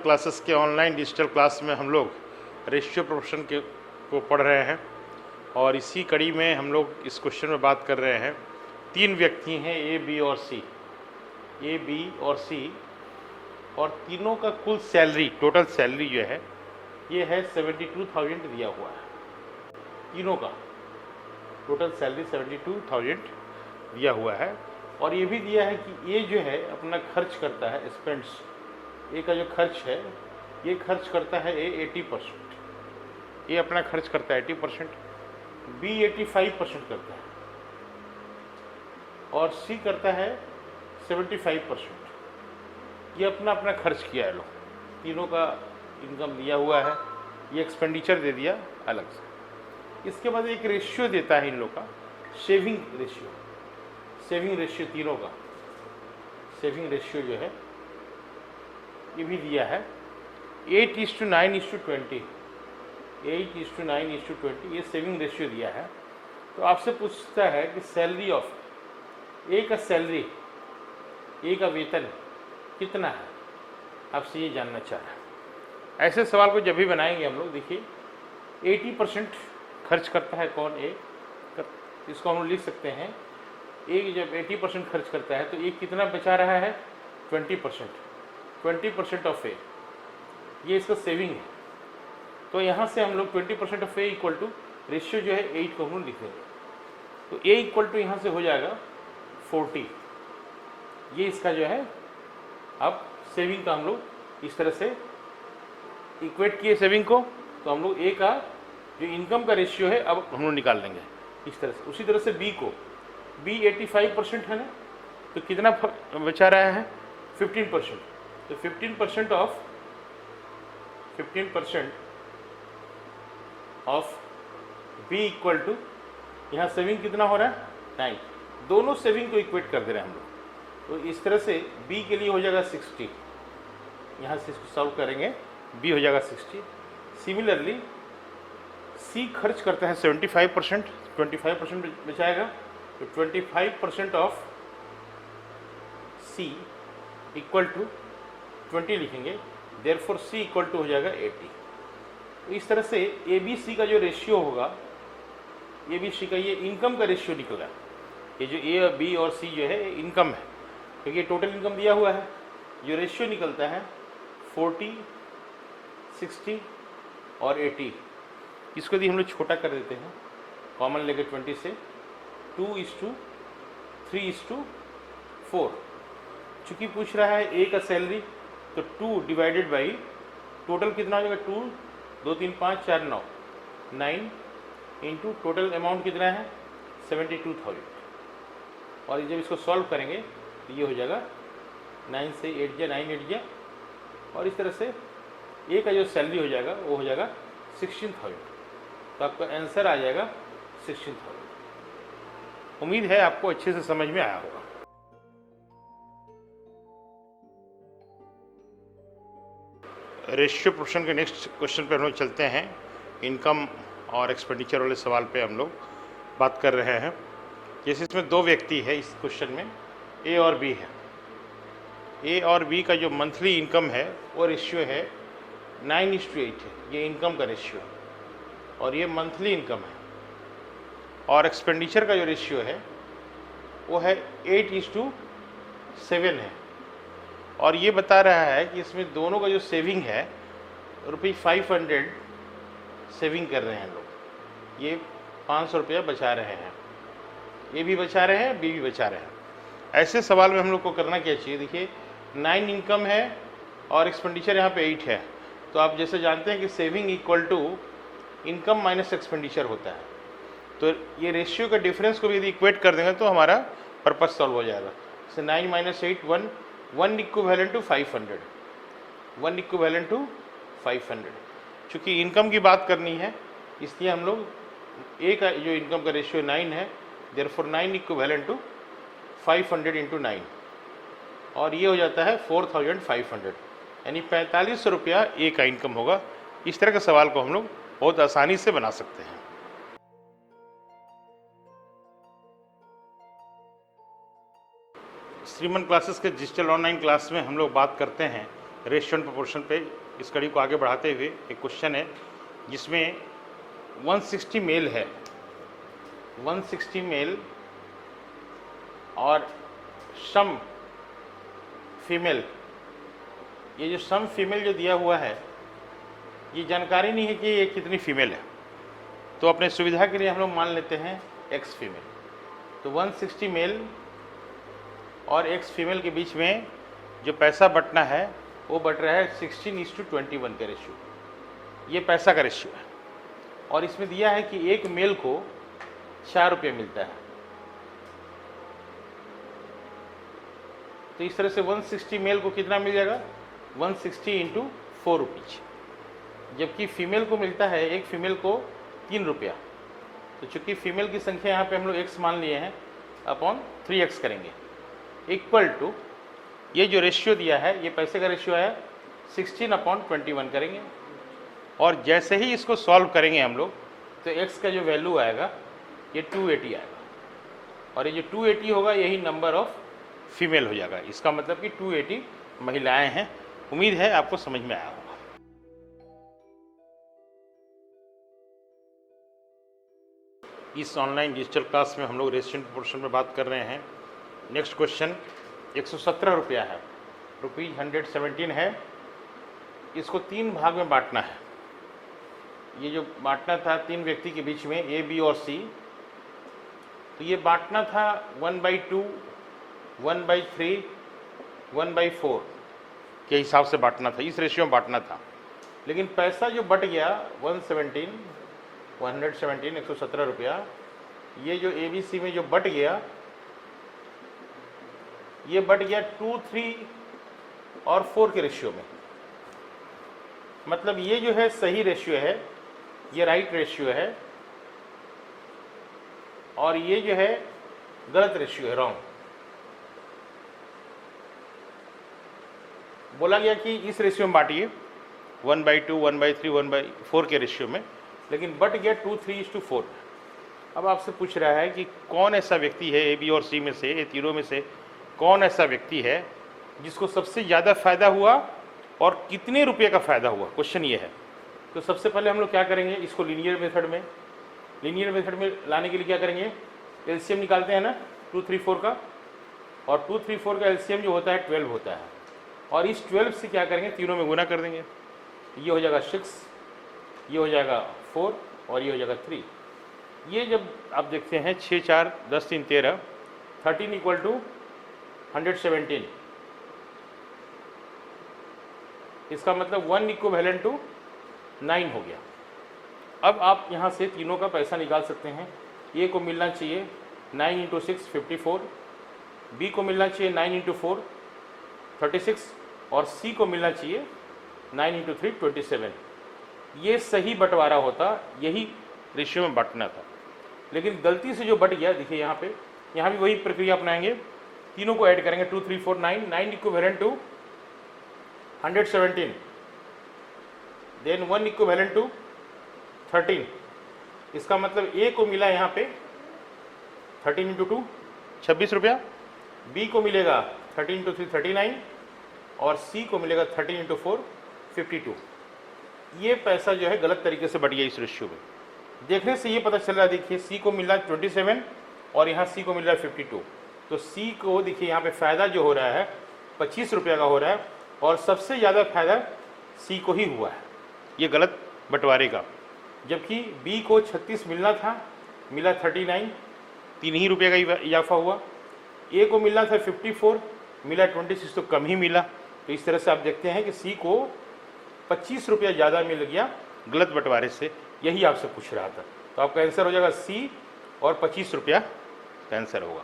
Classes के online digital class में हम लोग रेशियो प्रोपोर्शन के को पढ़ रहे हैं और इसी कड़ी में हम लोग इस क्वेश्चन में बात कर रहे हैं। 3 व्यक्ति हैं ए, बी और सी, ए, बी और सी, और तीनों का कुल सैलरी, टोटल सैलरी जो है ये है 72,000 दिया हुआ है। तीनों का टोटल सैलरी 72,000 दिया हुआ है और ये भी दिया है कि ये जो है अपना खर्च करता है, स्पेंड्स, ए का जो खर्च है ये खर्च करता है ए 80%, ये अपना खर्च करता है 80%, बी 85% करता है और सी करता है 75%। ये अपना अपना खर्च किया है लोग, तीनों का इनकम दिया हुआ है, ये एक्सपेंडिचर दे दिया अलग से। इसके बाद एक रेशियो देता है इन लोग का, सेविंग रेशियो, सेविंग रेशियो तीनों का, सेविंग रेशियो जो है ये भी दिया है 8:9:20, 8:9:20 ये सेविंग रेशियो दिया है। तो आपसे पूछता है कि सैलरी ऑफ ए का सैलरी, ए का वेतन कितना है, आपसे ये जानना चाह रहा है। ऐसे सवाल को जब भी बनाएंगे हम लोग, देखिए 80% खर्च करता है कौन, ए, इसको हम लोग लिख सकते हैं ए जब 80% खर्च करता है तो ए कितना बचा रहा है 20%, 20% ऑफ ए, ये इसका सेविंग है। तो यहाँ से हम लोग 20% of a equal to ratio जो है 8 को हम लोग लिखेंगे, तो ए इक्वल टू यहाँ से हो जाएगा 40। ये इसका जो है अब सेविंग का हम लोग इस तरह से इक्वेट किए सेविंग को, तो हम लोग ए का जो इनकम का रेशियो है अब हम लोग निकाल लेंगे इस तरह से। उसी तरह से बी को, बी 85% है ना, तो कितना बचा रहा है 15%, तो 15% ऑफ बी इक्वल टू, यहाँ सेविंग कितना हो रहा है 9, दोनों सेविंग को इक्वेट कर दे रहे हैं हम लोग। तो इस तरह से बी के लिए हो जाएगा 60, यहाँ से इसको सॉल्व करेंगे, बी हो जाएगा 60। सिमिलरली सी खर्च करता है 75%, 25% बचाएगा, तो 25% ऑफ सी इक्वल टू 20 लिखेंगे, देयरफॉर सी इक्वल टू हो जाएगा 80। तो इस तरह से ए बी सी का जो रेशियो होगा, ए बी सी का ये इनकम का रेशियो निकला, ये जो ए और बी और सी जो है इनकम है, क्योंकि टोटल इनकम दिया हुआ है। जो रेशियो निकलता है 40, 60 और 80, इसको यदि हम लोग छोटा कर देते हैं, कॉमन लेके 20 से 2:3:4, चूँकि पूछ रहा है ए का सैलरी, तो 2 डिवाइडेड बाई टोटल कितना हो जाएगा, 2, 2, 3, 5, 4, 9 इंटू टोटल अमाउंट कितना है 72,000, और जब इसको सॉल्व करेंगे तो ये हो जाएगा 9 से 8 जा 9 8 जा, और इस तरह से ए का जो सैलरी हो जाएगा वो हो जाएगा 16,000। तो आपका आंसर आ जाएगा 16,000। उम्मीद है आपको अच्छे से समझ में आया होगा। रेशियो प्रोपोर्शन के नेक्स्ट क्वेश्चन पे हम लोग चलते हैं। इनकम और एक्सपेंडिचर वाले सवाल पे हम लोग बात कर रहे हैं। जैसे इसमें 2 व्यक्ति है, इस क्वेश्चन में ए और बी है। ए और बी का जो मंथली इनकम है वो रेशियो है 9:8 है, ये इनकम का रेशियो है और ये मंथली इनकम है। और एक्सपेंडिचर का जो रेशियो है वो है 8:7 है, और ये बता रहा है कि इसमें दोनों का जो सेविंग है ₹500 सेविंग कर रहे हैं लोग, ये 500 रुपया बचा रहे हैं, ये भी बचा रहे हैं, बी भी बचा रहे हैं। ऐसे सवाल में हम लोग को करना क्या चाहिए, देखिए 9 इनकम है और एक्सपेंडिचर यहाँ पे 8 है, तो आप जैसे जानते हैं कि saving equal to income minus expenditure होता है, तो ये रेशियो का डिफरेंस को भी यदि इक्वेट कर देंगे तो हमारा पर्पस सॉल्व हो जाएगा। जैसे 9 - 8 1 इक्विवेलेंट टू 500, 1 इक्विवेलेंट टू 500। चूँकि इनकम की बात करनी है इसलिए हम लोग ए का जो इनकम का रेशियो 9 है, देयरफॉर 9 इक्विवेलेंट टू 500 इंटू 9, और ये हो जाता है 4,500, यानी 4500 रुपया ए का इनकम होगा। इस तरह के सवाल को हम लोग बहुत आसानी से बना सकते हैं। श्रीमन क्लासेस के डिजिटल ऑनलाइन क्लास में हम लोग बात करते हैं रेशियो एंड प्रोपोर्शन पे इस कड़ी को आगे बढ़ाते हुए एक क्वेश्चन है जिसमें 160 मेल है, 160 मेल और सम फीमेल। ये जो सम फीमेल जो दिया हुआ है ये जानकारी नहीं है कि ये कितनी फीमेल है, तो अपने सुविधा के लिए हम लोग मान लेते हैं एक्स फीमेल। तो 160 मेल और एक्स फीमेल के बीच में जो पैसा बंटना है वो बट रहा है 16:21 का रेशियो। ये पैसा का रेशियो है और इसमें दिया है कि एक मेल को 4 रुपये मिलता है। तो इस तरह से 160 मेल को कितना मिल जाएगा, 160 इंटू 4 रुपीज, जबकि फीमेल को मिलता है, एक फीमेल को 3 रुपया। तो चूंकि फीमेल की संख्या यहाँ पे हम लोग x मान लिए हैं, अपॉन 3x करेंगे, इक्वल टू ये जो रेशियो दिया है ये पैसे का रेशियो है 16/21 करेंगे। और जैसे ही इसको सॉल्व करेंगे हम लोग तो x का जो वैल्यू आएगा ये 280 आएगा और ये जो 280 होगा यही नंबर ऑफ फीमेल हो जाएगा। इसका मतलब कि 280 महिलाएं हैं। उम्मीद है आपको समझ में आया होगा। इस ऑनलाइन डिजिटल क्लास में हम लोग रेशियो एंड प्रोपोर्शन में बात कर रहे हैं। नेक्स्ट क्वेश्चन 117 रुपया है, ₹117 है। इसको 3 भाग में बांटना है। ये जो बांटना था 3 व्यक्ति के बीच में ए, बी और सी, तो ये बांटना था 1/2, 1/3, 1/4 के हिसाब से बांटना था, इस रेशियो में बांटना था। लेकिन पैसा जो बट गया 117 रुपया, ये जो ए बी सी में जो बट गया ये बट गया 2, 3 और 4 के रेशियो में। मतलब ये जो है सही रेशियो है, ये राइट रेशियो है और ये जो है गलत रेशियो है, रॉन्ग। बोला गया कि इस रेशियो में बांटिए 1/2, 1/3, 1/4 के रेशियो में, लेकिन बट गया 2, 3:4। अब आपसे पूछ रहा है कि कौन ऐसा व्यक्ति है ए, बी और सी में से, ये तीनों में से कौन ऐसा व्यक्ति है जिसको सबसे ज़्यादा फायदा हुआ और कितने रुपये का फायदा हुआ, क्वेश्चन ये है। तो सबसे पहले हम लोग क्या करेंगे, इसको लीनियर मेथड में लाने के लिए क्या करेंगे, एलसीएम निकालते हैं ना 2, 3, 4 का, और 2, 3, 4 का एलसीएम जो होता है 12 होता है, और इस 12 से क्या करेंगे, तीनों में गुना कर देंगे। ये हो जाएगा 6, ये हो जाएगा 4 और ये हो जाएगा 3। ये जब आप देखते हैं 6, 4, 10, 3, 13, 13 इक्वल टू 117। इसका मतलब 1 इक्विवेलेंट टू 9 हो गया। अब आप यहाँ से तीनों का पैसा निकाल सकते हैं। ए को मिलना चाहिए 9 × 6 54, बी को मिलना चाहिए 9 × 4 36 और सी को मिलना चाहिए 9 × 3 27। ये सही बंटवारा होता, यही रेशियो में बांटना था। लेकिन गलती से जो बट गया, देखिए यहाँ पे, यहाँ भी वही प्रक्रिया अपनाएंगे, तीनों को ऐड करेंगे 2, 3, 4, 9 equivalent to 117, then 1 equivalent to 13। इसका मतलब ए को मिला यहाँ पे 13 × 2 26 रुपया, बी को मिलेगा 13 × 3 39 और सी को मिलेगा 13 × 4 52। ये पैसा जो है गलत तरीके से बढ़ गया इस रेशियो में। देखने से ये पता चल रहा है, देखिए सी को मिल रहा है 27 और यहाँ सी को मिल रहा है 52। तो सी को देखिए यहाँ पे फ़ायदा जो हो रहा है 25 रुपये का हो रहा है और सबसे ज़्यादा फायदा सी को ही हुआ है, ये गलत बंटवारे का। जबकि बी को 36 मिलना था, मिला 39, 3 ही रुपये का इजाफा हुआ। ए को मिलना था 54, मिला 26, तो कम ही मिला। तो इस तरह से आप देखते हैं कि सी को 25 रुपया ज़्यादा मिल गया गलत बंटवारे से। यही आपसे पूछ रहा था। तो आपका आंसर हो जाएगा सी और 25 रुपया का आंसर होगा।